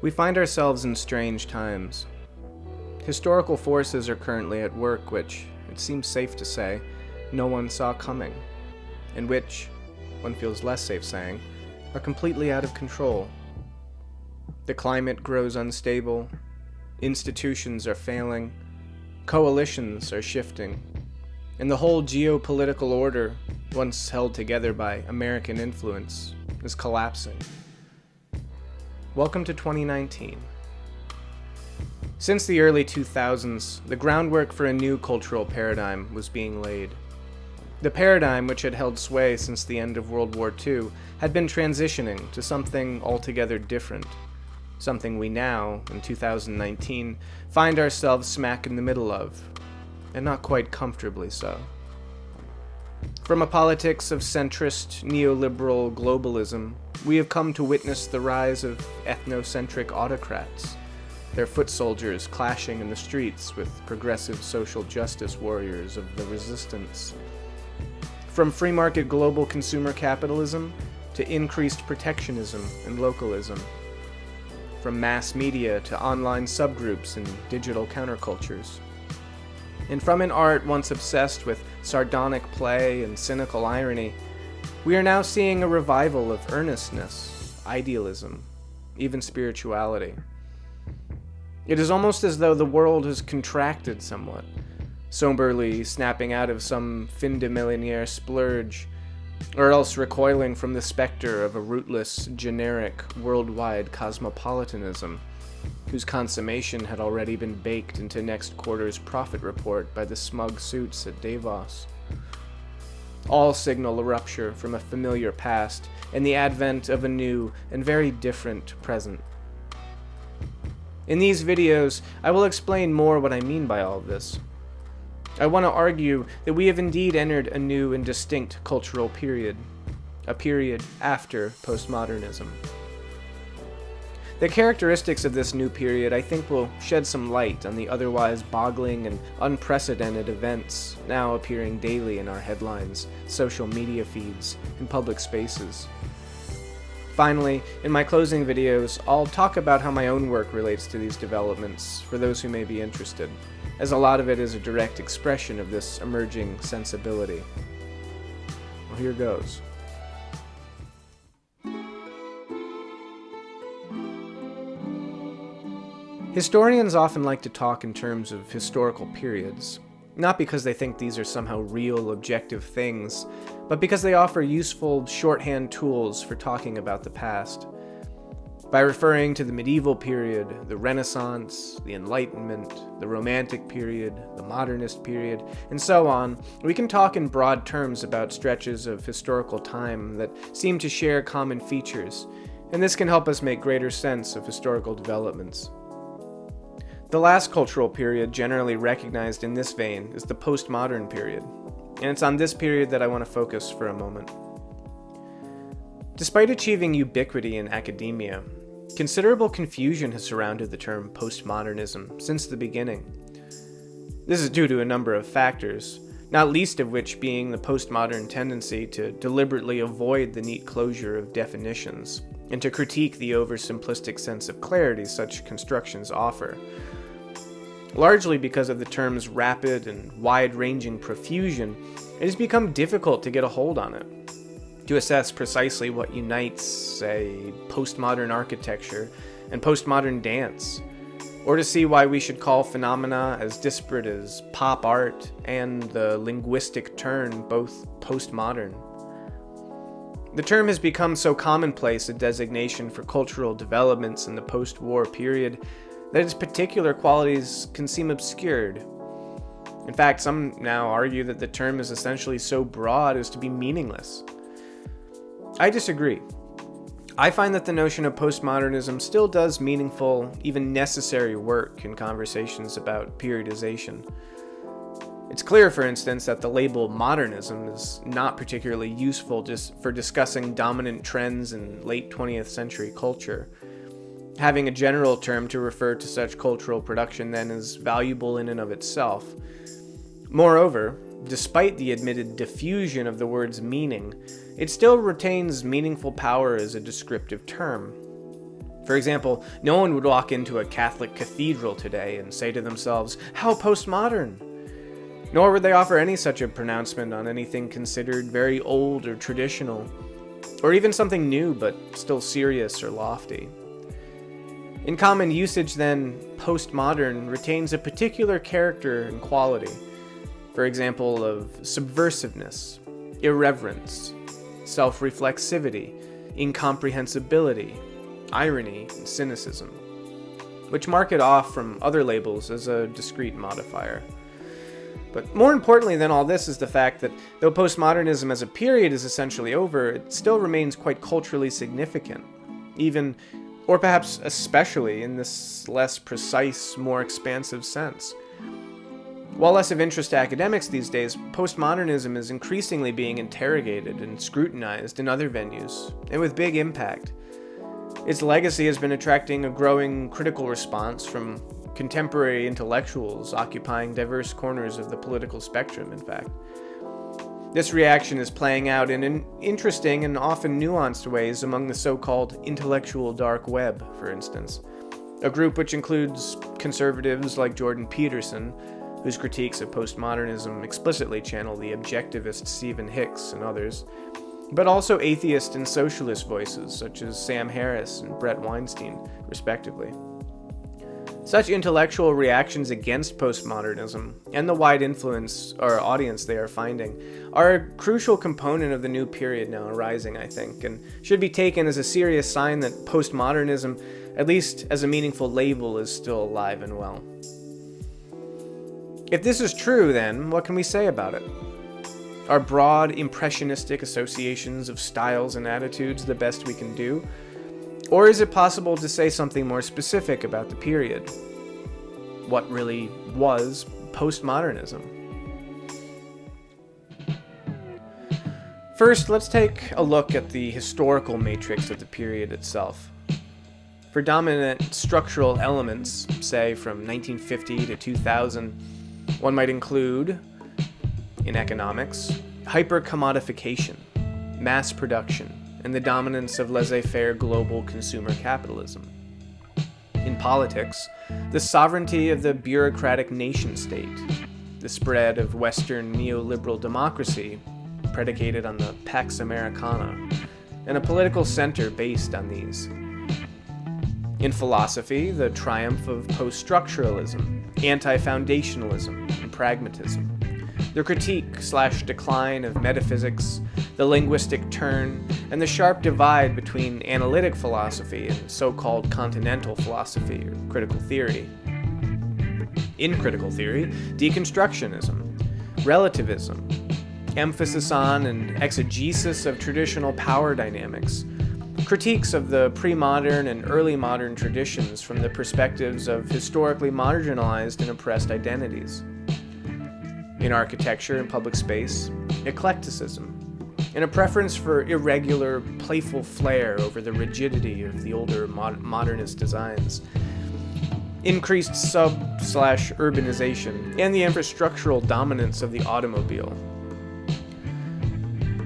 We find ourselves in strange times. Historical forces are currently at work which, it seems safe to say, no one saw coming, and which, one feels less safe saying, are completely out of control. The climate grows unstable, institutions are failing, coalitions are shifting, and the whole geopolitical order, once held together by American influence, is collapsing. Welcome to 2019. Since the early 2000s, the groundwork for a new cultural paradigm was being laid. The paradigm, which had held sway since the end of World War II, had been transitioning to something altogether different, something we now, in 2019, find ourselves smack in the middle of, and not quite comfortably so. From a politics of centrist, neoliberal globalism, we have come to witness the rise of ethnocentric autocrats, their foot soldiers clashing in the streets with progressive social justice warriors of the resistance. From free market global consumer capitalism to increased protectionism and localism. From mass media to online subgroups and digital countercultures. And from an art once obsessed with sardonic play and cynical irony, we are now seeing a revival of earnestness, idealism, even spirituality. It is almost as though the world has contracted somewhat, somberly snapping out of some fin de millionaire splurge, or else recoiling from the specter of a rootless, generic, worldwide cosmopolitanism, whose consummation had already been baked into next quarter's profit report by the smug suits at Davos. All signal a rupture from a familiar past and the advent of a new and very different present. In these videos, I will explain more what I mean by all of this. I want to argue that we have indeed entered a new and distinct cultural period, a period after postmodernism. The characteristics of this new period, I think, will shed some light on the otherwise boggling and unprecedented events now appearing daily in our headlines, social media feeds, and public spaces. Finally, in my closing videos, I'll talk about how my own work relates to these developments for those who may be interested, as a lot of it is a direct expression of this emerging sensibility. Well, here goes. Historians often like to talk in terms of historical periods, not because they think these are somehow real, objective things, but because they offer useful shorthand tools for talking about the past. By referring to the medieval period, the Renaissance, the Enlightenment, the Romantic period, the Modernist period, and so on, we can talk in broad terms about stretches of historical time that seem to share common features, and this can help us make greater sense of historical developments. The last cultural period generally recognized in this vein is the postmodern period, and it's on this period that I want to focus for a moment. Despite achieving ubiquity in academia, considerable confusion has surrounded the term postmodernism since the beginning. This is due to a number of factors, not least of which being the postmodern tendency to deliberately avoid the neat closure of definitions and to critique the oversimplistic sense of clarity such constructions offer. Largely because of the term's rapid and wide-ranging profusion, it has become difficult to get a hold on it, to assess precisely what unites, say, postmodern architecture and postmodern dance, or to see why we should call phenomena as disparate as pop art and the linguistic turn both postmodern. The term has become so commonplace a designation for cultural developments in the post-war period that its particular qualities can seem obscured. In fact, some now argue that the term is essentially so broad as to be meaningless. I disagree. I find that the notion of postmodernism still does meaningful, even necessary work in conversations about periodization. It's clear, for instance, that the label modernism is not particularly useful just for discussing dominant trends in late 20th century culture. Having a general term to refer to such cultural production then is valuable in and of itself. Moreover, despite the admitted diffusion of the word's meaning, it still retains meaningful power as a descriptive term. For example, no one would walk into a Catholic cathedral today and say to themselves, "How postmodern!" Nor would they offer any such a pronouncement on anything considered very old or traditional, or even something new but still serious or lofty. In common usage, then, postmodern retains a particular character and quality, for example, of subversiveness, irreverence, self-reflexivity, incomprehensibility, irony, and cynicism, which mark it off from other labels as a discrete modifier. But more importantly than all this is the fact that though postmodernism as a period is essentially over, it still remains quite culturally significant, even, or perhaps especially, in this less precise, more expansive sense. While less of interest to academics these days, postmodernism is increasingly being interrogated and scrutinized in other venues, and with big impact. Its legacy has been attracting a growing critical response from contemporary intellectuals occupying diverse corners of the political spectrum, in fact. This reaction is playing out in interesting and often nuanced ways among the so-called intellectual dark web, for instance, a group which includes conservatives like Jordan Peterson, whose critiques of postmodernism explicitly channel the objectivist Stephen Hicks and others, but also atheist and socialist voices such as Sam Harris and Brett Weinstein, respectively. Such intellectual reactions against postmodernism and the wide influence or audience they are finding are a crucial component of the new period now arising, I think, and should be taken as a serious sign that postmodernism, at least as a meaningful label, is still alive and well. If this is true, then, what can we say about it? Are broad, impressionistic associations of styles and attitudes the best we can do? Or is it possible to say something more specific about the period? What really was postmodernism? First, let's take a look at the historical matrix of the period itself. For dominant structural elements, say from 1950 to 2000, one might include, in economics, hyper-commodification, mass production, and the dominance of laissez-faire global consumer capitalism. In politics, the sovereignty of the bureaucratic nation-state, the spread of Western neoliberal democracy predicated on the Pax Americana, and a political center based on these. In philosophy, the triumph of post-structuralism, anti-foundationalism, and pragmatism. The critique/decline of metaphysics, the linguistic turn, and the sharp divide between analytic philosophy and so-called continental philosophy or critical theory. In critical theory, deconstructionism, relativism, emphasis on and exegesis of traditional power dynamics, critiques of the pre-modern and early modern traditions from the perspectives of historically marginalized and oppressed identities. In architecture and public space, eclecticism, and a preference for irregular, playful flair over the rigidity of the older modernist designs. Increased sub/urbanization, and the infrastructural dominance of the automobile.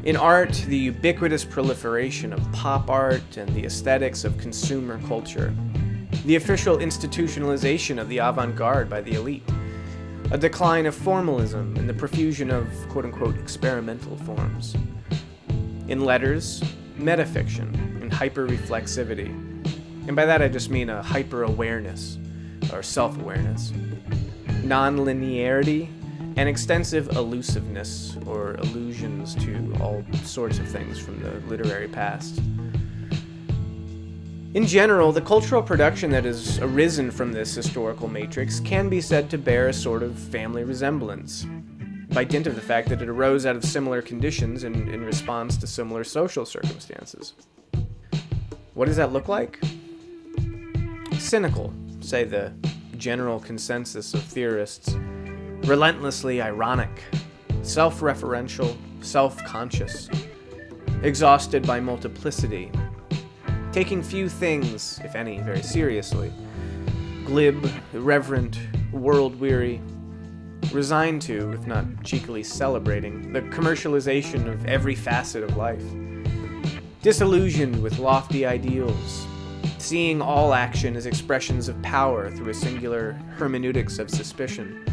In art, the ubiquitous proliferation of pop art and the aesthetics of consumer culture. The official institutionalization of the avant-garde by the elite. A decline of formalism and the profusion of quote-unquote experimental forms. In letters, metafiction and hyper-reflexivity. And by that I just mean a hyper-awareness, or self-awareness. Non-linearity, and extensive elusiveness, or allusions to all sorts of things from the literary past. In general, the cultural production that has arisen from this historical matrix can be said to bear a sort of family resemblance, by dint of the fact that it arose out of similar conditions and in response to similar social circumstances. What does that look like? Cynical, say the general consensus of theorists. Relentlessly ironic, self-referential, self-conscious, exhausted by multiplicity, taking few things, if any, very seriously, glib, irreverent, world-weary, resigned to, if not cheekily celebrating, the commercialization of every facet of life, disillusioned with lofty ideals, seeing all action as expressions of power through a singular hermeneutics of suspicion,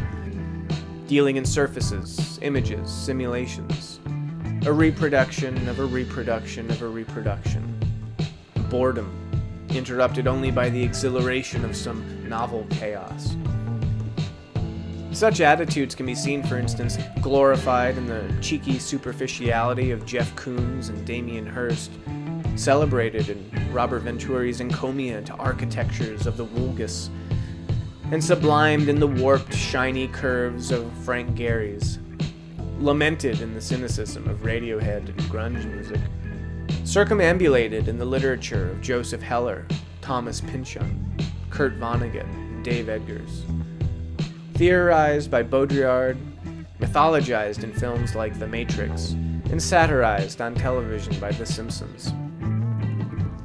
dealing in surfaces, images, simulations, a reproduction of a reproduction of a reproduction, boredom, interrupted only by the exhilaration of some novel chaos. Such attitudes can be seen, for instance, glorified in the cheeky superficiality of Jeff Koons and Damien Hirst, celebrated in Robert Venturi's encomia to architectures of the Vulgus, and sublimed in the warped, shiny curves of Frank Gehry's, lamented in the cynicism of Radiohead and grunge music, circumambulated in the literature of Joseph Heller, Thomas Pynchon, Kurt Vonnegut, and Dave Eggers, theorized by Baudrillard, mythologized in films like The Matrix, and satirized on television by The Simpsons.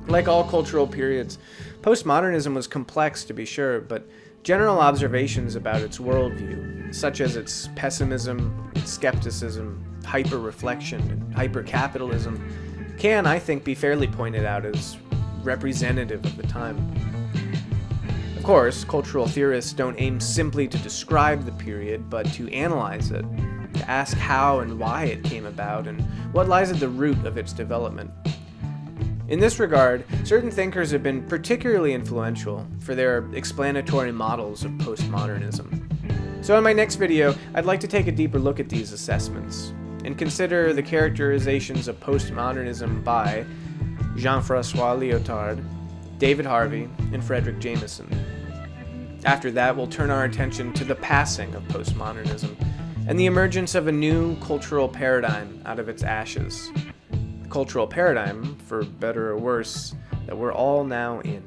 Like all cultural periods, postmodernism was complex to be sure, but general observations about its worldview, such as its pessimism, its skepticism, hyper-reflection, and hyper-capitalism, can, I think, be fairly pointed out as representative of the time. Of course, cultural theorists don't aim simply to describe the period, but to analyze it, to ask how and why it came about, and what lies at the root of its development. In this regard, certain thinkers have been particularly influential for their explanatory models of postmodernism. So in my next video, I'd like to take a deeper look at these assessments, and consider the characterizations of postmodernism by Jean-François Lyotard, David Harvey, and Frederick Jameson. After that, we'll turn our attention to the passing of postmodernism, and the emergence of a new cultural paradigm out of its ashes. Cultural paradigm, for better or worse, that we're all now in.